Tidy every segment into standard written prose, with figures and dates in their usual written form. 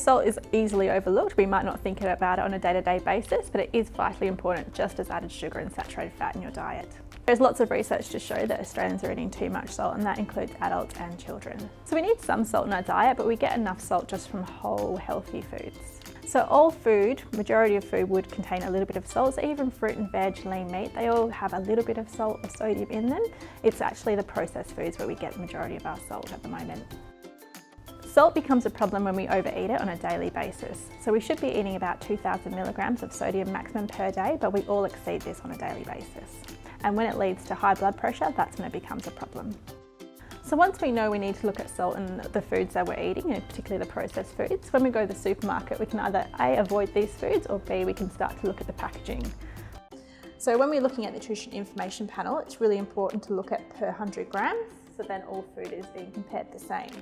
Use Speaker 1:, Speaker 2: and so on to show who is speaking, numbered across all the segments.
Speaker 1: Salt is easily overlooked. We might not think about it on a day-to-day basis, but it is vitally important, just as added sugar and saturated fat in your diet. There's lots of research to show that Australians are eating too much salt, and that includes adults and children. So we need some salt in our diet, but we get enough salt just from whole, healthy foods. So all food, majority of food would contain a little bit of salt. So even fruit and veg, lean meat, they all have a little bit of salt or sodium in them. It's actually the processed foods where we get the majority of our salt at the moment. Salt becomes a problem when we overeat it on a daily basis. So we should be eating about 2,000 milligrams of sodium maximum per day, but we all exceed this on a daily basis. And when it leads to high blood pressure, that's when it becomes a problem. So once we know we need to look at salt in the foods that we're eating, and particularly the processed foods, when we go to the supermarket, we can either A, avoid these foods, or B, we can start to look at the packaging. So when we're looking at the nutrition information panel, it's really important to look at per 100 grams, so then all food is being compared the same.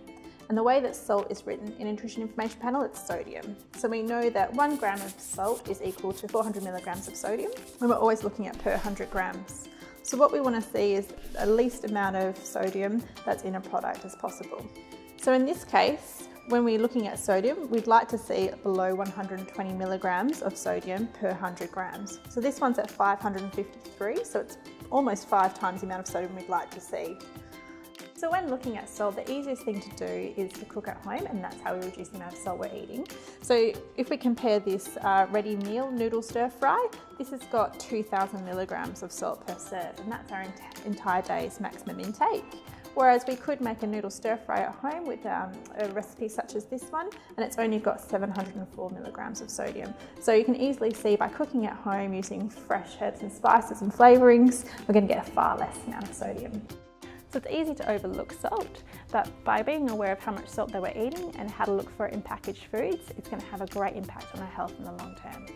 Speaker 1: And the way that salt is written in nutrition information panel, it's sodium. So we know that 1 gram of salt is equal to 400 milligrams of sodium, when we're always looking at per 100 grams. So what we want to see is the least amount of sodium that's in a product as possible. So in this case, when we're looking at sodium, we'd like to see below 120 milligrams of sodium per 100 grams. So this one's at 553, so it's almost 5 times the amount of sodium we'd like to see. So when looking at salt, the easiest thing to do is to cook at home, and that's how we reduce the amount of salt we're eating. So if we compare this ready meal noodle stir fry, this has got 2,000 milligrams of salt per serve, and that's our entire day's maximum intake. Whereas we could make a noodle stir fry at home with a recipe such as this one, and it's only got 704 milligrams of sodium. So you can easily see by cooking at home using fresh herbs and spices and flavourings, we're going to get a far less amount of sodium. So it's easy to overlook salt, but by being aware of how much salt that we're eating and how to look for it in packaged foods, it's going to have a great impact on our health in the long term.